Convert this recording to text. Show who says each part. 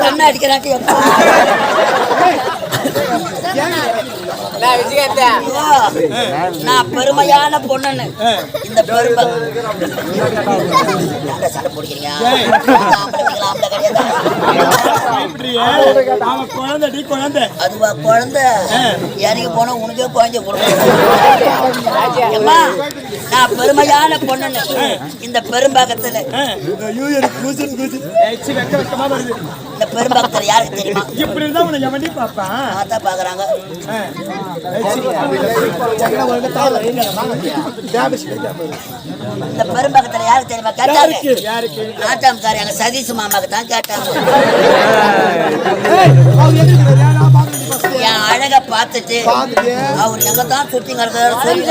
Speaker 1: கண்ண அடிக்கிறாட்டி நான் பெருமையான பொண்ணுன்னு இந்த பெருமை சண்டை போடுறீங்க. அதுவா குழந்தை எனக்கு போன உனக்கே குழந்தை கொடுக்கமா. நான் பெருமையான பொண்ணுன்னு இந்த பெரும்பாக்கத்துல இந்த பெரும்பாக்கத்துல யாருக்கு தெரியுமா? பாக்குறாங்க. இந்த பெரும்பாக்கத்துல யாருக்கு தெரியுமா கேட்டாங்க? நாட்டாம்காரி எங்க சதீஷ் மாமாக்கு தான் கேட்டாங்க. என் அழக பார்த்துட்டு அவர் எங்க தான் சுத்திங்க சொல்லி